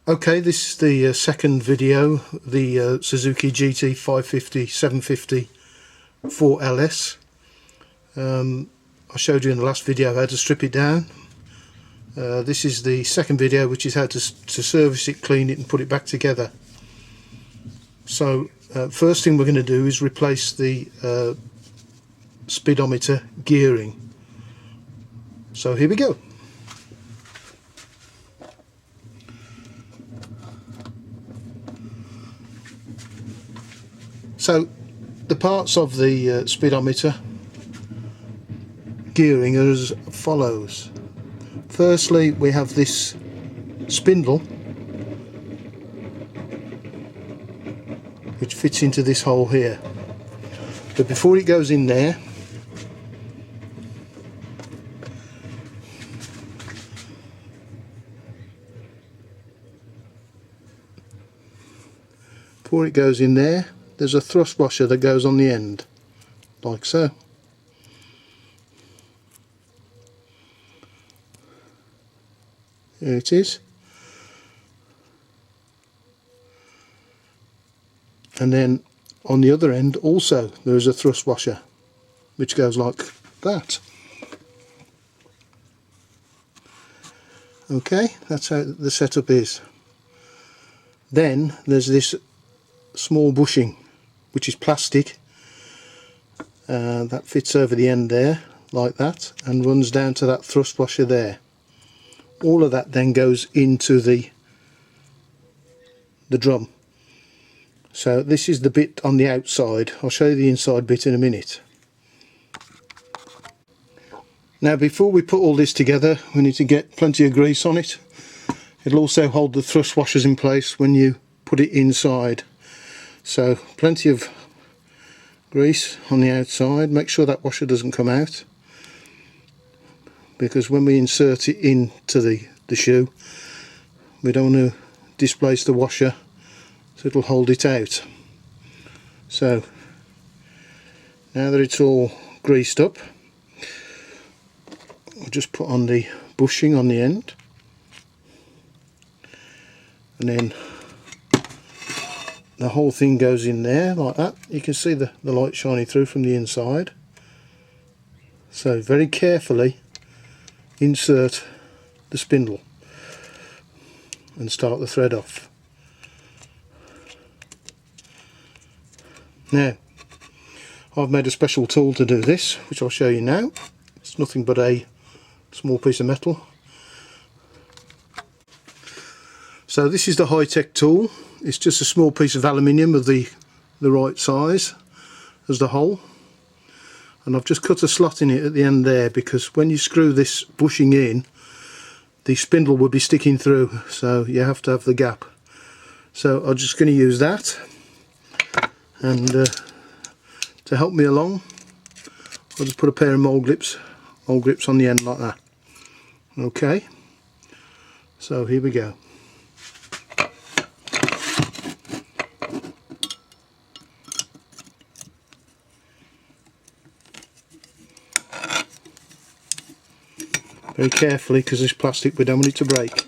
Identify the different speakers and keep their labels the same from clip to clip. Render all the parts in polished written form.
Speaker 1: Okay, this is the second video, the Suzuki GT550 750 4LS. I showed you in the last video how to strip it down. This is the second video, which is how to service it, clean it and put it back together. So first thing we're going to do is replace the speedometer gearing. So here we go. So the parts of the speedometer gearing are as follows. Firstly, we have this spindle which fits into this hole here, but before it goes in there, there's a thrust washer that goes on the end, like so. Here it is. And then on the other end also there is a thrust washer which goes like that. Okay, that's how the setup is. Then there's this small bushing which is plastic that fits over the end there like that and runs down to that thrust washer there. All of that then goes into the drum. So this is the bit on the outside. I'll show you the inside bit in a minute. Now before we put all this together, we need to get plenty of grease on it. It'll also hold the thrust washers in place when you put it inside. So plenty of grease on the outside. Make sure that washer doesn't come out, because when we insert it into the shoe, we don't want to displace the washer, so it'll hold it out. So now that it's all greased up, I'll just put on the bushing on the end, and then the whole thing goes in there like that. You can see the light shining through from the inside. So very carefully insert the spindle and start the thread off. Now I've made a special tool to do this, which I'll show you now. It's nothing but a small piece of metal. So this is the high-tech tool. It's just a small piece of aluminium of the right size as the hole, and I've just cut a slot in it at the end there, because when you screw this bushing in, the spindle will be sticking through, so you have to have the gap. So I'm just going to use that, and to help me along, I'll just put a pair of mole grips on the end like that. Okay, so here we go. Very carefully, because this plastic, we don't want it to break.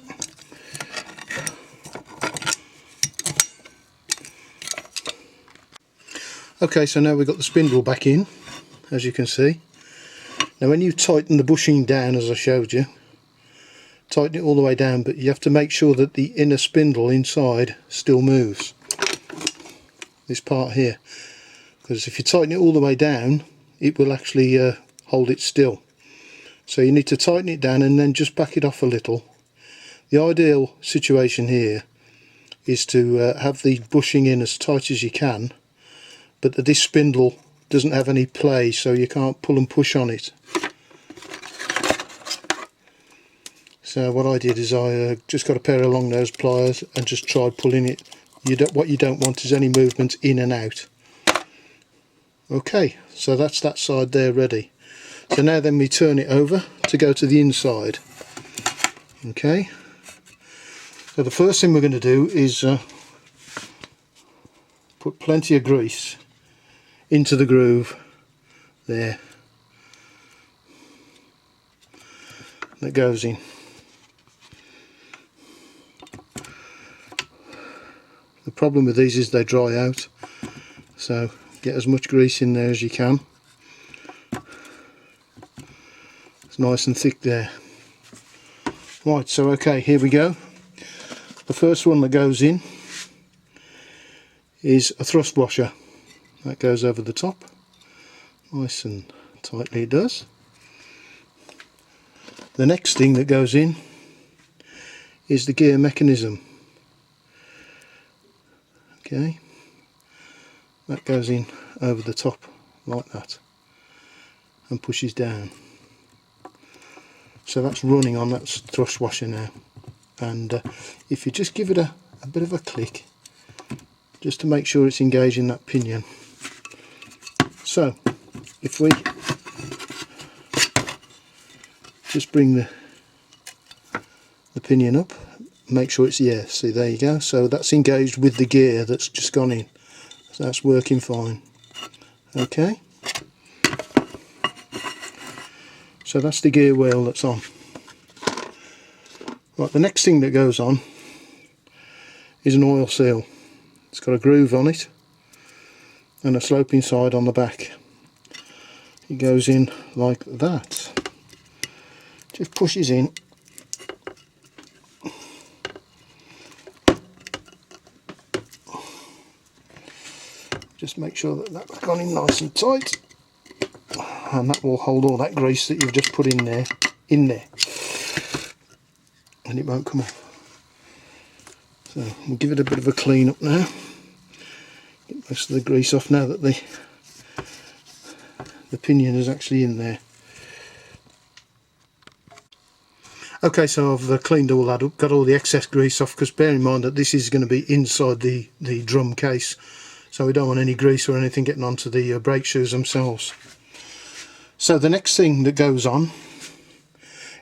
Speaker 1: Okay, so now we've got the spindle back in, as you can see. Now when you tighten the bushing down, as I showed you, tighten it all the way down, but you have to make sure that the inner spindle inside still moves. This part here, because if you tighten it all the way down, it will actually hold it still. So you need to tighten it down and then just back it off a little. The ideal situation here is to have the bushing in as tight as you can, but that this spindle doesn't have any play, so you can't pull and push on it. So what I did is I just got a pair of long nose pliers and just tried pulling it. What you don't want is any movement in and out. Okay, so that's that side there ready. So now then we turn it over to go to the inside. Okay, so the first thing we're going to do is put plenty of grease into the groove there. That goes in. The problem with these is they dry out, so get as much grease in there as you can. It's nice and thick there. Right, so okay, here we go. The first one that goes in is a thrust washer. That goes over the top, nice and tightly it does. The next thing that goes in is the gear mechanism. Okay, that goes in over the top like that and pushes down. So that's running on that thrust washer now, and if you just give it a bit of a click just to make sure it's engaging that pinion. So if we just bring the pinion up, make sure it's, yeah, see, there you go, so that's engaged with the gear that's just gone in, so that's working fine. Okay, so that's the gear wheel that's on. Right, the next thing that goes on is an oil seal. It's got a groove on it and a sloping side on the back. It goes in like that, just pushes in. Just make sure that that's gone in nice and tight, and that will hold all that grease that you've just put in there, and it won't come off. So we'll give it a bit of a clean up now, get most of the grease off now that the pinion is actually in there. Okay, so I've cleaned all that up, got all the excess grease off, because bear in mind that this is going to be inside the drum case, so we don't want any grease or anything getting onto the brake shoes themselves. So the next thing that goes on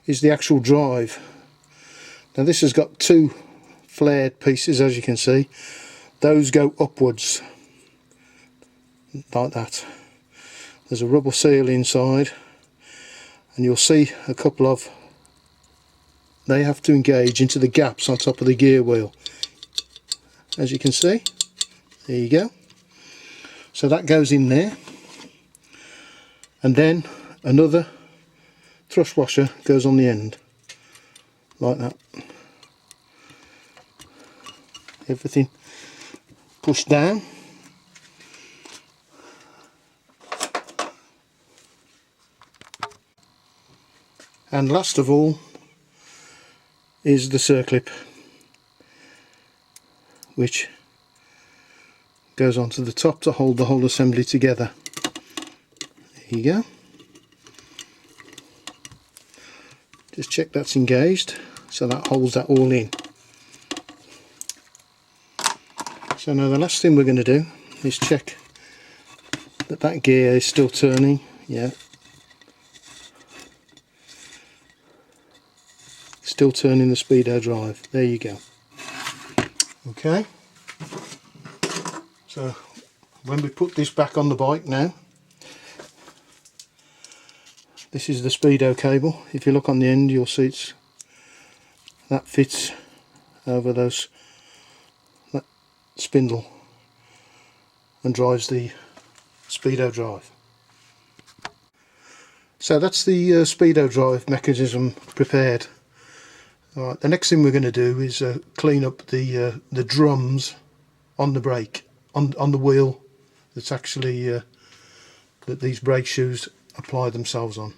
Speaker 1: is the actual drive. Now this has got two flared pieces, as you can see. Those go upwards like that. There's a rubber seal inside, and you'll see a couple of, they have to engage into the gaps on top of the gear wheel, as you can see. There you go. So that goes in there, and then another thrust washer goes on the end like that. Everything pushed down, and last of all is the circlip, which goes onto the top to hold the whole assembly together. There you go. Just check that's engaged, so that holds that all in. So now the last thing we're going to do is check that that gear is still turning. Yeah, still turning the SPEEDO drive. There you go. Okay, so when we put this back on the bike now, this is the SPEEDO cable. If you look on the end, you'll see that fits over that spindle and drives the SPEEDO drive. So that's the SPEEDO drive mechanism prepared. Alright, the next thing we're going to do is clean up the drums on the brake, on the wheel that's actually that these brake shoes apply themselves on.